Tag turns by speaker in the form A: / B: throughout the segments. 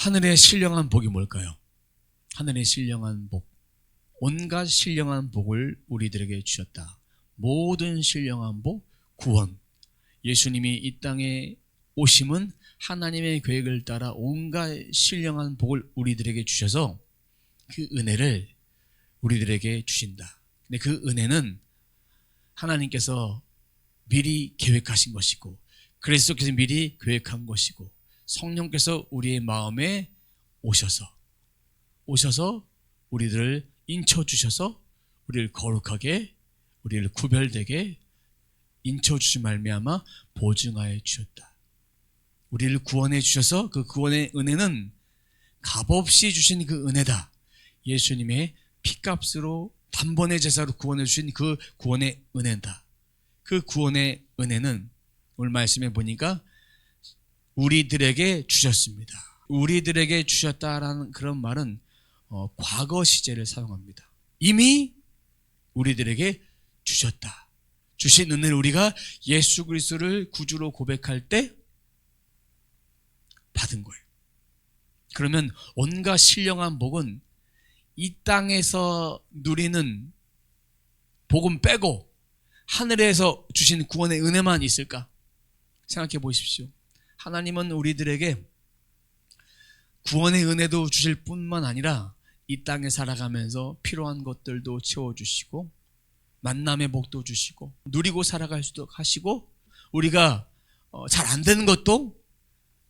A: 하늘의 신령한 복이 뭘까요? 하늘의 신령한 복, 온갖 신령한 복을 우리들에게 주셨다. 모든 신령한 복, 구원. 예수님이 이 땅에 오심은 하나님의 계획을 따라 온갖 신령한 복을 우리들에게 주셔서 그 은혜를 우리들에게 주신다. 근데 그 은혜는 하나님께서 미리 계획하신 것이고, 그리스도께서 미리 계획한 것이고, 성령께서 우리의 마음에 오셔서 우리들을 인쳐주셔서 우리를 거룩하게, 우리를 구별되게 인쳐주신 말미암아 보증하여 주셨다. 우리를 구원해 주셔서 그 구원의 은혜는 값없이 주신 그 은혜다. 예수님의 피값으로 단번에 제사로 구원해 주신 그 구원의 은혜다. 그 구원의 은혜는 오늘 말씀해 보니까 우리들에게 주셨습니다. 우리들에게 주셨다라는 그런 말은 과거 시제를 사용합니다. 이미 우리들에게 주셨다. 주신 은혜를 우리가 예수 그리스도를 구주로 고백할 때 받은 거예요. 그러면 온갖 신령한 복은 이 땅에서 누리는 복음 빼고 하늘에서 주신 구원의 은혜만 있을까? 생각해 보십시오. 하나님은 우리들에게 구원의 은혜도 주실 뿐만 아니라 이 땅에 살아가면서 필요한 것들도 채워주시고, 만남의 복도 주시고, 누리고 살아갈 수도 하시고, 우리가 잘 안 되는 것도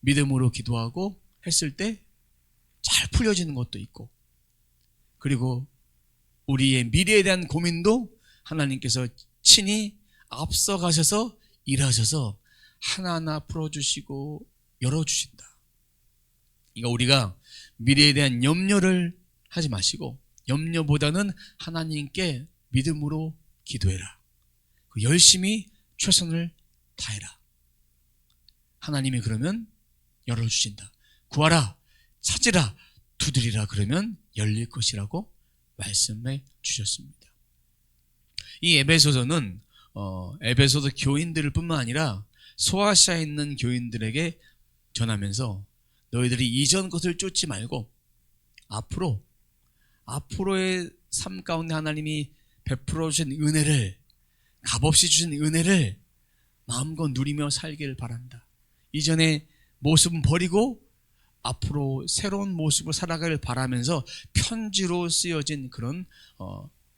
A: 믿음으로 기도하고 했을 때 잘 풀려지는 것도 있고, 그리고 우리의 미래에 대한 고민도 하나님께서 친히 앞서가셔서 일하셔서 하나하나 풀어주시고 열어주신다. 이거 우리가 미래에 대한 염려를 하지 마시고, 염려보다는 하나님께 믿음으로 기도해라. 열심히 최선을 다해라. 하나님이 그러면 열어주신다. 구하라, 찾으라, 두드리라, 그러면 열릴 것이라고 말씀해 주셨습니다. 이 에베소서는 에베소서 교인들 뿐만 아니라 소아시아에 있는 교인들에게 전하면서 너희들이 이전 것을 쫓지 말고 앞으로의 삶 가운데 하나님이 베풀어 주신 은혜를, 값없이 주신 은혜를 마음껏 누리며 살기를 바란다. 이전의 모습은 버리고 앞으로 새로운 모습으로 살아가길 바라면서 편지로 쓰여진 그런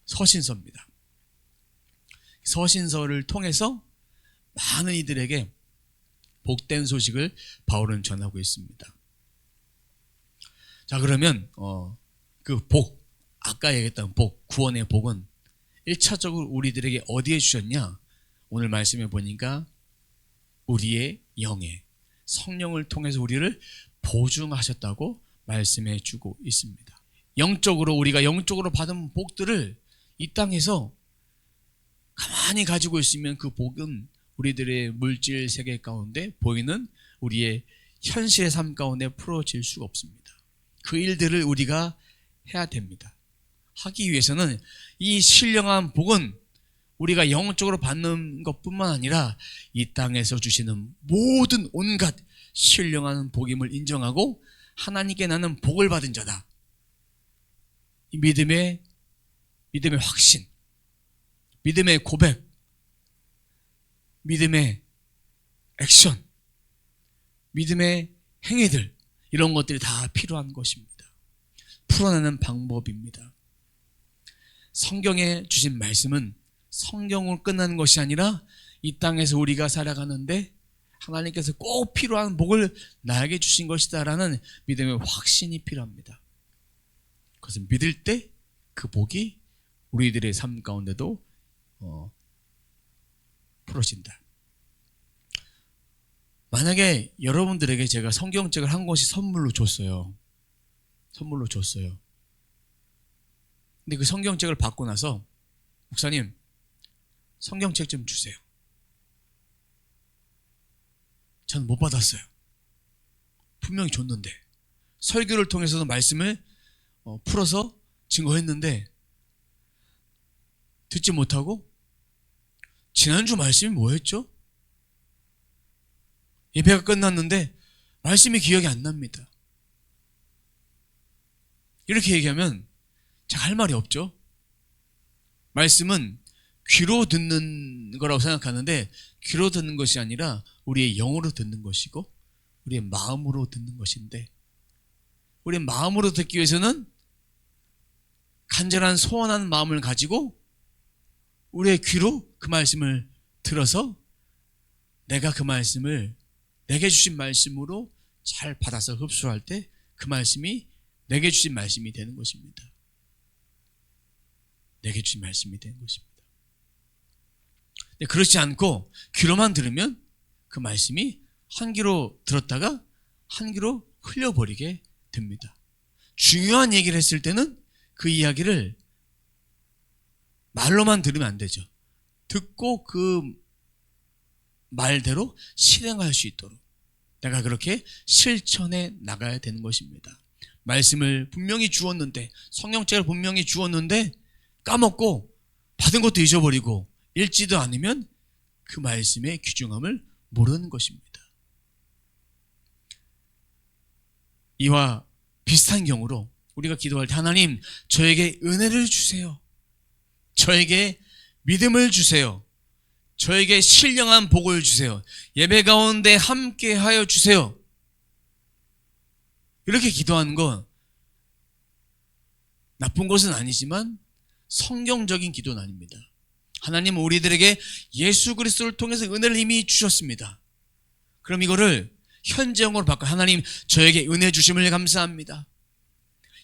A: 서신서입니다. 서신서를 통해서 많은 이들에게 복된 소식을 바울은 전하고 있습니다. 자, 그러면 그 복, 아까 얘기했던 복, 구원의 복은 1차적으로 우리들에게 어디에 주셨냐? 오늘 말씀해 보니까 우리의 영에, 성령을 통해서 우리를 보증하셨다고 말씀해 주고 있습니다. 영적으로, 우리가 영적으로 받은 복들을 이 땅에서 가만히 가지고 있으면 그 복은 우리들의 물질 세계 가운데 보이는 우리의 현실의 삶 가운데 풀어질 수가 없습니다. 그 일들을 우리가 해야 됩니다. 하기 위해서는 이 신령한 복은 우리가 영적으로 받는 것뿐만 아니라 이 땅에서 주시는 모든 온갖 신령한 복임을 인정하고 하나님께 나는 복을 받은 자다. 이 믿음의 확신, 믿음의 고백, 믿음의 액션, 믿음의 행위들, 이런 것들이 다 필요한 것입니다. 풀어내는 방법입니다. 성경에 주신 말씀은 성경으로 끝나는 것이 아니라 이 땅에서 우리가 살아가는데 하나님께서 꼭 필요한 복을 나에게 주신 것이다라는 믿음의 확신이 필요합니다. 그것을 믿을 때 그 복이 우리들의 삶 가운데도 풀어진다. 만약에 여러분들에게 제가 성경책을 한 권씩 선물로 줬어요. 근데 그 성경책을 받고 나서 목사님, 성경책 좀 주세요. 저는 못 받았어요. 분명히 줬는데, 설교를 통해서도 말씀을 풀어서 증거했는데 듣지 못하고, 지난주 말씀이 뭐였죠? 예배가 끝났는데 말씀이 기억이 안 납니다. 이렇게 얘기하면 제가 할 말이 없죠. 말씀은 귀로 듣는 거라고 생각하는데 귀로 듣는 것이 아니라 우리의 영으로 듣는 것이고 우리의 마음으로 듣는 것인데, 우리의 마음으로 듣기 위해서는 간절한 소원한 마음을 가지고 우리의 귀로 그 말씀을 들어서 내가 그 말씀을 내게 주신 말씀으로 잘 받아서 흡수할 때 그 말씀이 내게 주신 말씀이 되는 것입니다. 내게 주신 말씀이 되는 것입니다. 근데 그렇지 않고 귀로만 들으면 그 말씀이 한 귀로 들었다가 한 귀로 흘려버리게 됩니다. 중요한 얘기를 했을 때는 그 이야기를 말로만 들으면 안 되죠. 듣고 그 말대로 실행할 수 있도록 내가 그렇게 실천해 나가야 되는 것입니다. 말씀을 분명히 주었는데, 성경책을 분명히 주었는데 까먹고 받은 것도 잊어버리고 읽지도 않으면 그 말씀의 귀중함을 모르는 것입니다. 이와 비슷한 경우로 우리가 기도할 때 하나님 저에게 은혜를 주세요. 저에게 믿음을 주세요. 저에게 신령한 복을 주세요. 예배 가운데 함께하여 주세요. 이렇게 기도하는 건 나쁜 것은 아니지만 성경적인 기도는 아닙니다. 하나님은 우리들에게 예수 그리스도를 통해서 은혜를 이미 주셨습니다. 그럼 이거를 현재형으로 바꿔 하나님 저에게 은혜 주심을 감사합니다.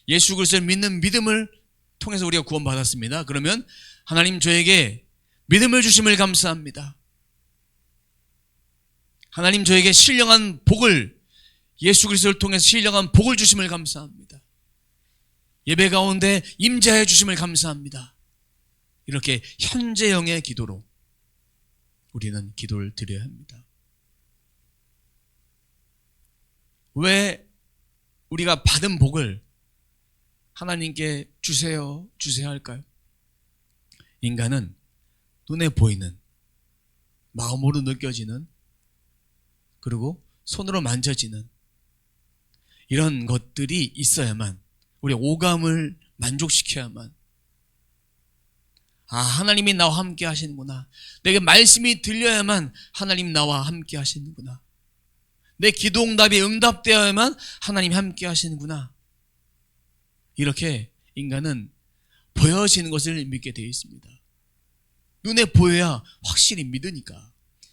A: 예수 그리스도를 믿는 믿음을 통해서 우리가 구원받았습니다. 그러면 하나님 저에게 믿음을 주심을 감사합니다. 하나님 저에게 신령한 복을, 예수 그리스도를 통해서 신령한 복을 주심을 감사합니다. 예배 가운데 임재해 주심을 감사합니다. 이렇게 현재형의 기도로 우리는 기도를 드려야 합니다. 왜 우리가 받은 복을 하나님께 주세요 할까요? 인간은 눈에 보이는, 마음으로 느껴지는, 그리고 손으로 만져지는 이런 것들이 있어야만, 우리 오감을 만족시켜야만, 하나님이 나와 함께 하시는구나, 내게 말씀이 들려야만 하나님 나와 함께 하시는구나, 내 기도 응답이 응답되어야만 하나님 함께 하시는구나, 이렇게 인간은 보여지는 것을 믿게 되어 있습니다. 눈에 보여야 확실히 믿으니까.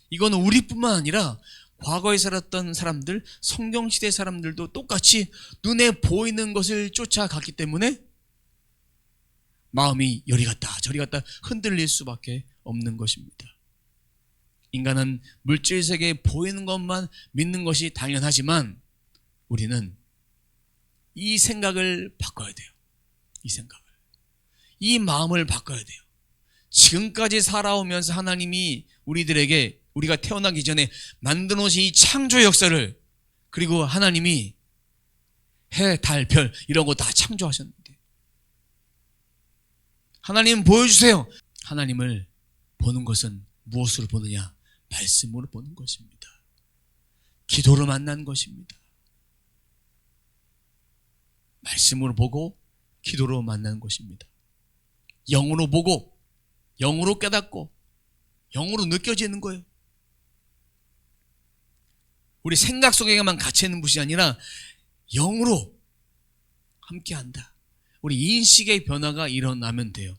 A: 이거는 우리뿐만 아니라 과거에 살았던 사람들, 성경시대 사람들도 똑같이 눈에 보이는 것을 쫓아갔기 때문에 마음이 여리 갔다 저리 갔다 흔들릴 수밖에 없는 것입니다. 인간은 물질 세계에 보이는 것만 믿는 것이 당연하지만 우리는 이 생각을 바꿔야 돼요. 이 생각을, 이 마음을 바꿔야 돼요. 지금까지 살아오면서 하나님이 우리들에게, 우리가 태어나기 전에 만들어 놓으신 이 창조 역사를, 그리고 하나님이 해, 달, 별 이런 거 다 창조하셨는데 하나님 보여주세요. 하나님을 보는 것은 무엇으로 보느냐? 말씀으로 보는 것입니다. 기도로 만난 것입니다. 말씀으로 보고 기도로 만나는 것입니다. 영으로 보고 영으로 깨닫고 영으로 느껴지는 거예요. 우리 생각 속에만 갇혀있는 것이 아니라 영으로 함께한다. 우리 인식의 변화가 일어나면 돼요.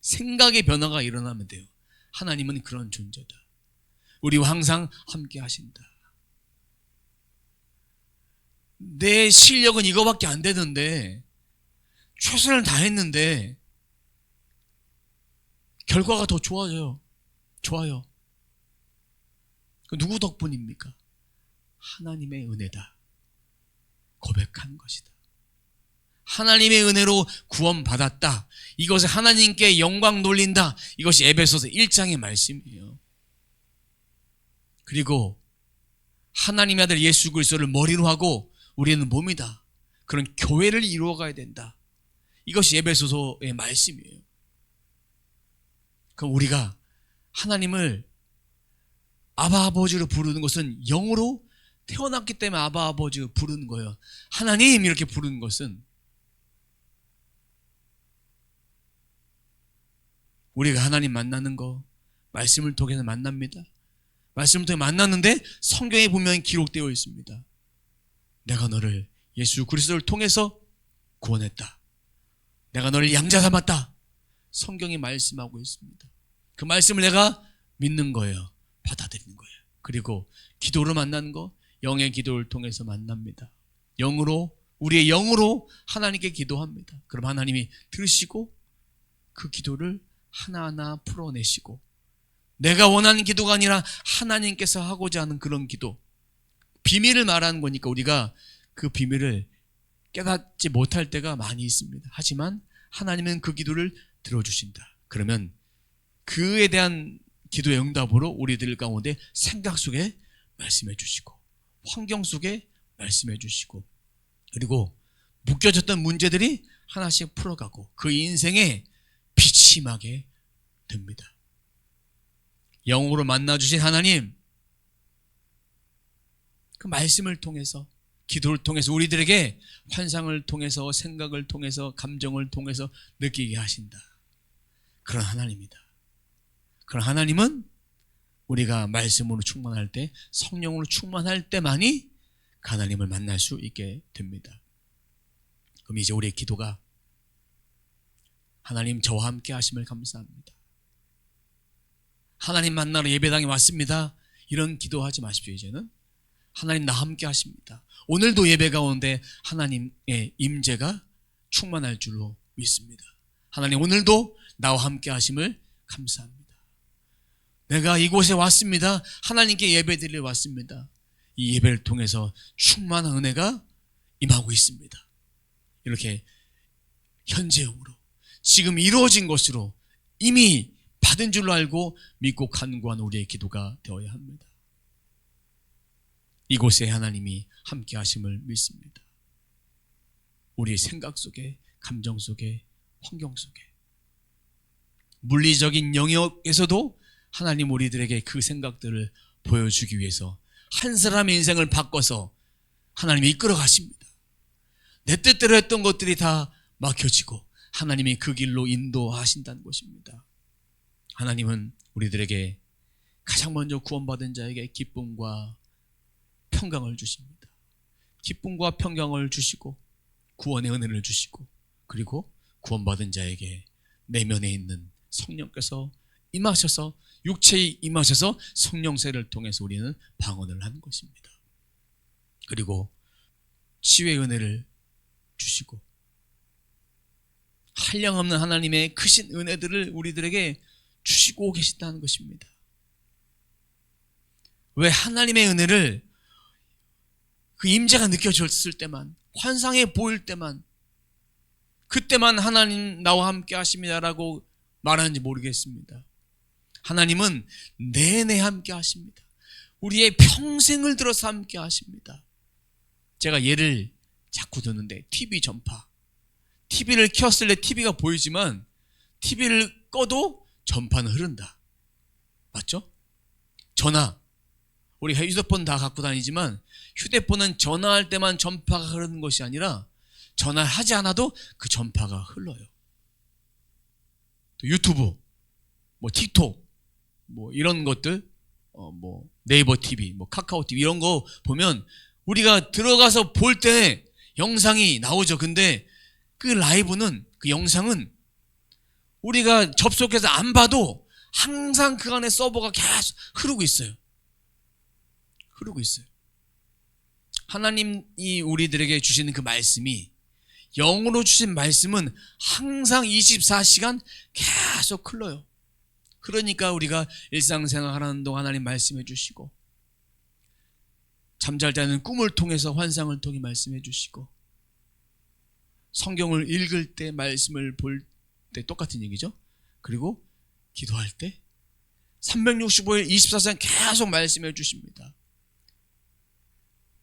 A: 생각의 변화가 일어나면 돼요. 하나님은 그런 존재다. 우리와 항상 함께 하신다. 내 실력은 이거밖에 안 되는데, 최선을 다했는데 결과가 더 좋아요. 누구 덕분입니까? 하나님의 은혜다. 고백하는 것이다. 하나님의 은혜로 구원받았다. 이것을 하나님께 영광 돌린다. 이것이 에베소서 1장의 말씀이에요. 그리고 하나님의 아들 예수 그리스도를 머리로 하고 우리는 몸이다. 그런 교회를 이루어가야 된다. 이것이 에베소서의 말씀이에요. 그럼 우리가 하나님을 아바 아버지로 부르는 것은 영으로 태어났기 때문에 아바 아버지로 부르는 거예요. 하나님 이렇게 부르는 것은 우리가 하나님 만나는 거 말씀을 통해서 만납니다. 말씀을 통해 만났는데 성경에 보면 기록되어 있습니다. 내가 너를 예수 그리스도를 통해서 구원했다. 내가 너를 양자 삼았다. 성경이 말씀하고 있습니다. 그 말씀을 내가 믿는 거예요. 받아들이는 거예요. 그리고 기도로 만나는 거, 영의 기도를 통해서 만납니다. 영으로, 우리의 영으로 하나님께 기도합니다. 그럼 하나님이 들으시고 그 기도를 하나하나 풀어내시고, 내가 원하는 기도가 아니라 하나님께서 하고자 하는 그런 기도, 비밀을 말하는 거니까 우리가 그 비밀을 깨닫지 못할 때가 많이 있습니다. 하지만 하나님은 그 기도를 들어주신다. 그러면 그에 대한 기도의 응답으로 우리들 가운데 생각 속에 말씀해 주시고, 환경 속에 말씀해 주시고, 그리고 묶여졌던 문제들이 하나씩 풀어가고 그 인생에 빛이 임하게 됩니다. 영으로 만나주신 하나님, 그 말씀을 통해서, 기도를 통해서 우리들에게 환상을 통해서, 생각을 통해서, 감정을 통해서 느끼게 하신다. 그런 하나님이다. 그런 하나님은 우리가 말씀으로 충만할 때, 성령으로 충만할 때만이 하나님을 만날 수 있게 됩니다. 그럼 이제 우리의 기도가 하나님 저와 함께 하심을 감사합니다. 하나님 만나러 예배당에 왔습니다. 이런 기도하지 마십시오. 이제는 하나님 나 함께 하십니다. 오늘도 예배 가운데 하나님의 임재가 충만할 줄로 믿습니다. 하나님 오늘도 나와 함께 하심을 감사합니다. 내가 이곳에 왔습니다. 하나님께 예배드리러 왔습니다. 이 예배를 통해서 충만한 은혜가 임하고 있습니다. 이렇게 현재형으로 지금 이루어진 것으로 이미 받은 줄로 알고 믿고 간구하는 우리의 기도가 되어야 합니다. 이곳에 하나님이 함께 하심을 믿습니다. 우리의 생각 속에, 감정 속에, 환경 속에, 물리적인 영역에서도 하나님 우리들에게 그 생각들을 보여주기 위해서 한 사람의 인생을 바꿔서 하나님이 이끌어 가십니다. 내 뜻대로 했던 것들이 다 막혀지고 하나님이 그 길로 인도하신다는 것입니다. 하나님은 우리들에게 가장 먼저 구원받은 자에게 기쁨과 평강을 주십니다. 기쁨과 평강을 주시고 구원의 은혜를 주시고, 그리고 구원받은 자에게 내면에 있는 성령께서 임하셔서, 육체에 임하셔서 성령세를 통해서 우리는 방언을 하는 것입니다. 그리고 치유의 은혜를 주시고 한량없는 하나님의 크신 은혜들을 우리들에게 주시고 계신다는 것입니다. 왜 하나님의 은혜를 그 임재가 느껴졌을 때만, 환상에 보일 때만, 그때만 하나님 나와 함께 하십니다라고 말하는지 모르겠습니다. 하나님은 내내 함께 하십니다. 우리의 평생을 들어서 함께 하십니다. 제가 예를 자꾸 듣는데 TV 전파, TV를 켰을 때 TV가 보이지만 TV를 꺼도 전파는 흐른다. 맞죠? 전화, 우리 휴대폰 다 갖고 다니지만 휴대폰은 전화할 때만 전파가 흐르는 것이 아니라 전화를 하지 않아도 그 전파가 흘러요. 또 유튜브, 뭐 틱톡, 뭐 이런 것들, 뭐 네이버 TV, 뭐 카카오 TV 이런 거 보면 우리가 들어가서 볼 때 영상이 나오죠. 근데 그 라이브는, 그 영상은 우리가 접속해서 안 봐도 항상 그 안에 서버가 계속 흐르고 있어요. 흐르고 있어요. 하나님이 우리들에게 주시는 그 말씀이, 영으로 주신 말씀은 항상 24시간 계속 흘러요. 그러니까 우리가 일상생활 하는 동안 하나님 말씀해 주시고, 잠잘 때는 꿈을 통해서, 환상을 통해 말씀해 주시고, 성경을 읽을 때, 말씀을 볼 때 똑같은 얘기죠. 그리고 기도할 때 365일 24시간 계속 말씀해 주십니다.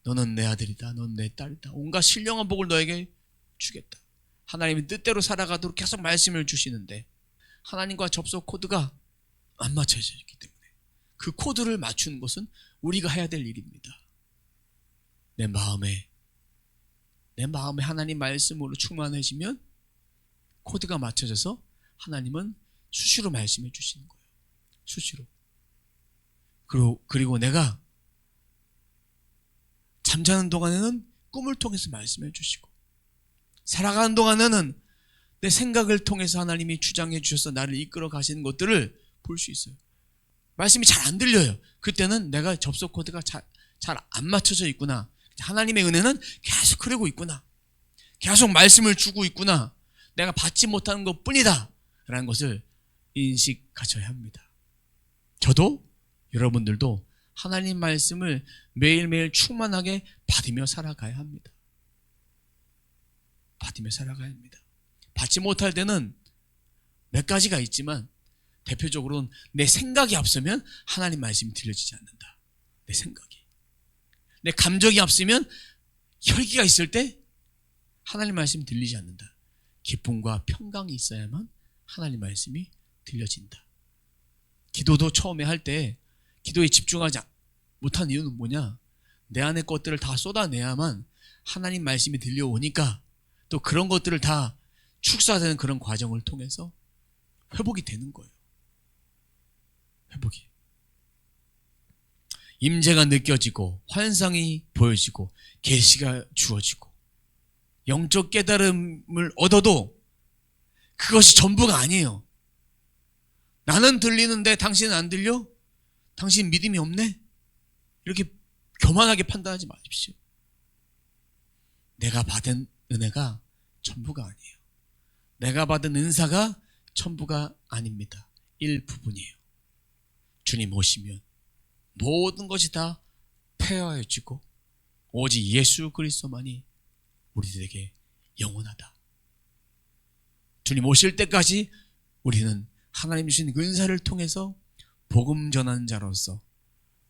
A: 너는 내 아들이다, 너는 내 딸이다, 온갖 신령한 복을 너에게 주겠다. 하나님의 뜻대로 살아가도록 계속 말씀을 주시는데 하나님과 접속 코드가 안 맞춰져 있기 때문에 그 코드를 맞추는 것은 우리가 해야 될 일입니다. 내 마음에 하나님 말씀으로 충만해지면 코드가 맞춰져서 하나님은 수시로 말씀해 주시는 거예요. 수시로. 그리고 내가 잠자는 동안에는 꿈을 통해서 말씀해 주시고, 살아가는 동안에는 내 생각을 통해서 하나님이 주장해 주셔서 나를 이끌어 가시는 것들을 볼 수 있어요. 말씀이 잘 안 들려요. 그때는 내가 접속 코드가 잘 안 맞춰져 있구나. 하나님의 은혜는 계속 흐르고 있구나. 계속 말씀을 주고 있구나. 내가 받지 못하는 것 뿐이다 라는 것을 인식하셔야 합니다. 저도 여러분들도 하나님 말씀을 매일매일 충만하게 받으며 살아가야 합니다. 받으며 살아가야 합니다. 받지 못할 때는 몇 가지가 있지만 대표적으로는 내 생각이 앞서면 하나님 말씀이 들려지지 않는다. 내 생각이. 내 감정이 앞서면, 혈기가 있을 때 하나님 말씀이 들리지 않는다. 기쁨과 평강이 있어야만 하나님 말씀이 들려진다. 기도도 처음에 할 때 기도에 집중하지 못한 이유는 뭐냐? 내 안의 것들을 다 쏟아내야만 하나님 말씀이 들려오니까, 또 그런 것들을 다 축소되는 그런 과정을 통해서 회복이 되는 거예요. 회복이. 임재가 느껴지고 환상이 보여지고 계시가 주어지고 영적 깨달음을 얻어도 그것이 전부가 아니에요. 나는 들리는데 당신은 안 들려? 당신 믿음이 없네? 이렇게 교만하게 판단하지 마십시오. 내가 받은 은혜가 전부가 아니에요. 내가 받은 은사가 전부가 아닙니다. 일부분이에요. 주님 오시면 모든 것이 다 폐하여지고 오직 예수 그리스도만이 우리들에게 영원하다. 주님 오실 때까지 우리는 하나님 주신 은사를 통해서 복음 전하는 자로서,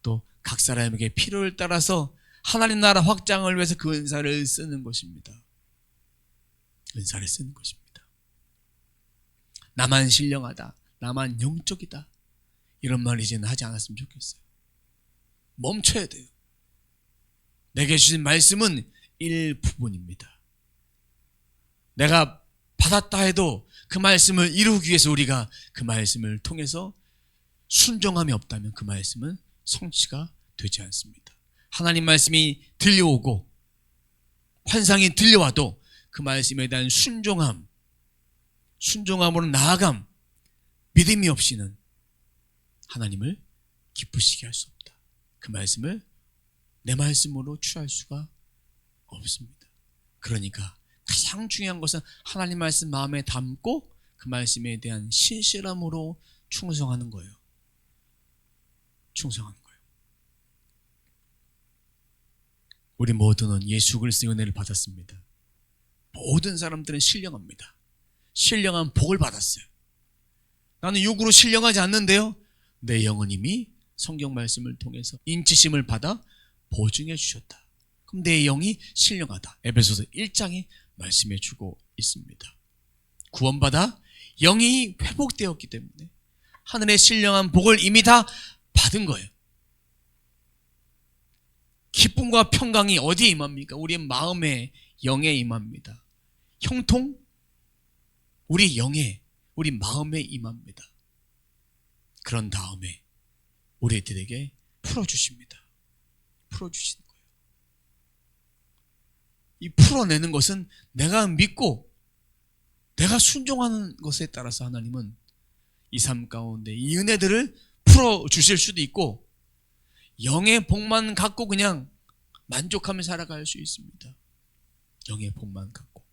A: 또 각 사람에게 필요를 따라서 하나님 나라 확장을 위해서 그 은사를 쓰는 것입니다. 은사를 쓰는 것입니다. 나만 신령하다, 나만 영적이다, 이런 말 이제는 하지 않았으면 좋겠어요. 멈춰야 돼요. 내게 주신 말씀은 일부분입니다. 내가 받았다 해도 그 말씀을 이루기 위해서 우리가 그 말씀을 통해서 순종함이 없다면 그 말씀은 성취가 되지 않습니다. 하나님 말씀이 들려오고 환상이 들려와도 그 말씀에 대한 순종함으로 나아감, 믿음이 없이는 하나님을 기쁘시게 할 수 없다. 그 말씀을 내 말씀으로 취할 수가 없습니다. 그러니까 가장 중요한 것은 하나님 말씀 마음에 담고 그 말씀에 대한 신실함으로 충성하는 거예요. 충성하는 거예요. 우리 모두는 예수 그리스도의 은혜를 받았습니다. 모든 사람들은 신령합니다. 신령한 복을 받았어요. 나는 육으로 신령하지 않는데요, 내 영은 이미 성경 말씀을 통해서 인치심을 받아 보증해 주셨다. 그럼 내 영이 신령하다. 에베소서 1장이 말씀해 주고 있습니다. 구원받아 영이 회복되었기 때문에 하늘의 신령한 복을 이미 다 받은 거예요. 기쁨과 평강이 어디에 임합니까? 우리의 마음에, 영에 임합니다. 형통? 우리 영에, 우리 마음에 임합니다. 그런 다음에 우리들에게 풀어주십니다. 풀어주시는 거예요. 이 풀어내는 것은 내가 믿고 내가 순종하는 것에 따라서 하나님은 이 삶 가운데 이 은혜들을 풀어주실 수도 있고, 영의 복만 갖고 그냥 만족하며 살아갈 수 있습니다. 영의 복만 갖고.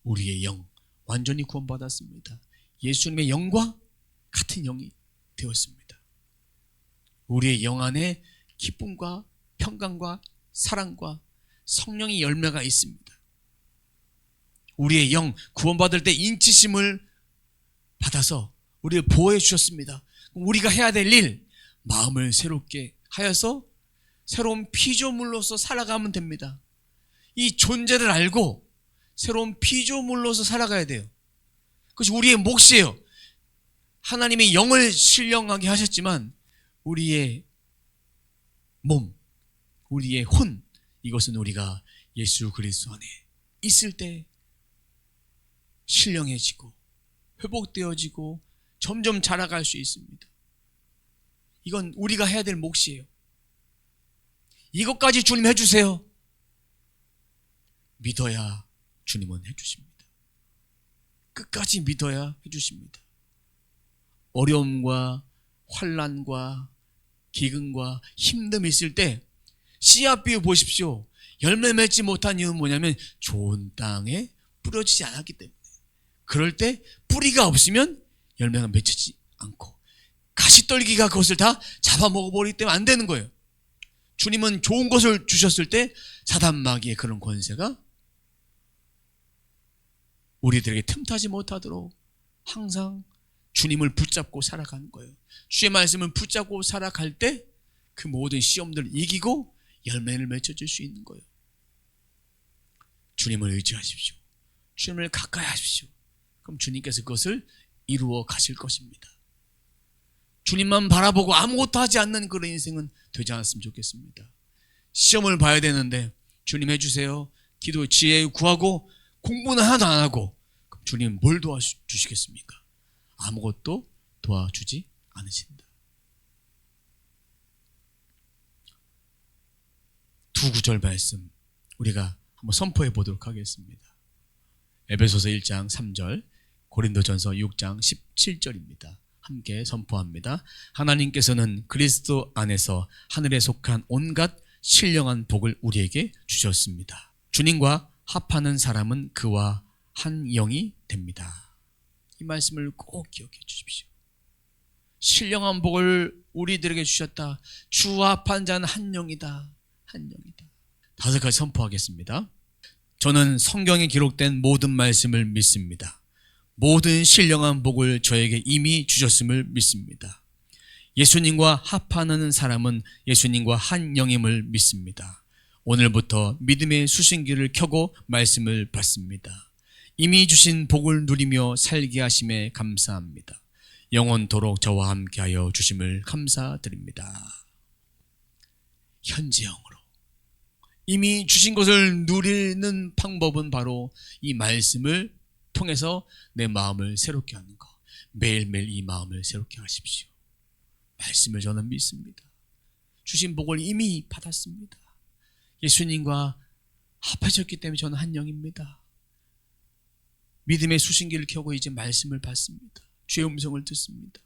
A: 우리의 영 완전히 구원받았습니다. 예수님의 영과 같은 영이 되었습니다. 우리의 영 안에 기쁨과 평강과 사랑과 성령의 열매가 있습니다. 우리의 영 구원받을 때 인치심을 받아서 우리를 보호해 주셨습니다. 우리가 해야 될 일, 마음을 새롭게 하여서 새로운 피조물로서 살아가면 됩니다. 이 존재를 알고 새로운 피조물로서 살아가야 돼요. 그것이 우리의 몫이에요. 하나님의 영을 신령하게 하셨지만 우리의 몸, 우리의 혼, 이것은 우리가 예수 그리스도 안에 있을 때 신령해지고 회복되어지고 점점 자라갈 수 있습니다. 이건 우리가 해야 될 몫이에요. 이것까지 주님 해주세요. 믿어야 주님은 해주십니다. 끝까지 믿어야 해주십니다. 어려움과 환난과 기근과 힘듦이 있을 때 씨앗 비유 보십시오. 열매 맺지 못한 이유는 뭐냐면 좋은 땅에 뿌려지지 않았기 때문에. 그럴 때 뿌리가 없으면 열매가 맺히지 않고 가시떨기가 그것을 다 잡아먹어버리기 때문에 안 되는 거예요. 주님은 좋은 것을 주셨을 때 사단 마귀의 그런 권세가 우리들에게 틈타지 못하도록 항상 주님을 붙잡고 살아가는 거예요. 주의 말씀을 붙잡고 살아갈 때 그 모든 시험들을 이기고 열매를 맺어줄 수 있는 거예요. 주님을 의지하십시오. 주님을 가까이 하십시오. 그럼 주님께서 그것을 이루어 가실 것입니다. 주님만 바라보고 아무것도 하지 않는 그런 인생은 되지 않았으면 좋겠습니다. 시험을 봐야 되는데 주님 해주세요. 기도 지혜 구하고 공부는 하나도 안 하고 그럼 주님 뭘 도와주시겠습니까? 아무것도 도와주지 않으신다. 두 구절 말씀 우리가 한번 선포해 보도록 하겠습니다. 에베소서 1장 3절, 고린도전서 6장 17절입니다. 함께 선포합니다. 하나님께서는 그리스도 안에서 하늘에 속한 온갖 신령한 복을 우리에게 주셨습니다. 주님과 합하는 사람은 그와 한 영이 됩니다. 이 말씀을 꼭 기억해 주십시오. 신령한 복을 우리들에게 주셨다. 주와 합한 자는 한 영이다. 한 영이다. 5가지 선포하겠습니다. 저는 성경에 기록된 모든 말씀을 믿습니다. 모든 신령한 복을 저에게 이미 주셨음을 믿습니다. 예수님과 합하는 사람은 예수님과 한 영임을 믿습니다. 오늘부터 믿음의 수신기를 켜고 말씀을 받습니다. 이미 주신 복을 누리며 살게 하심에 감사합니다. 영원토록 저와 함께하여 주심을 감사드립니다. 현재형으로 이미 주신 것을 누리는 방법은 바로 이 말씀을 통해서 내 마음을 새롭게 하는 것. 매일매일 이 마음을 새롭게 하십시오. 말씀을 저는 믿습니다. 주신 복을 이미 받았습니다. 예수님과 합하셨기 때문에 저는 한 영입니다. 믿음의 수신기를 켜고 이제 말씀을 받습니다. 주의 음성을 듣습니다.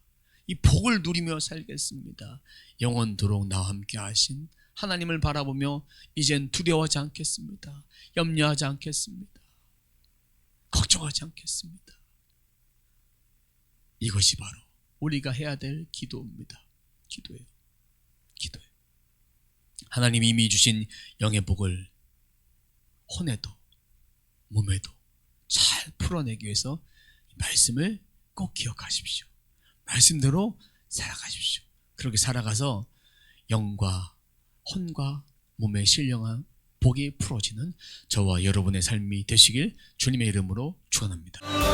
A: 이 복을 누리며 살겠습니다. 영원토록 나와 함께 하신 하나님을 바라보며 이젠 두려워하지 않겠습니다. 염려하지 않겠습니다. 걱정하지 않겠습니다. 이것이 바로 우리가 해야 될 기도입니다. 기도예요. 기도예요. 하나님이 이미 주신 영의 복을 혼에도 몸에도 잘 풀어내기 위해서 말씀을 꼭 기억하십시오. 말씀대로 살아가십시오. 그렇게 살아가서 영과 혼과 몸의 신령한 복이 풀어지는 저와 여러분의 삶이 되시길 주님의 이름으로 축원합니다.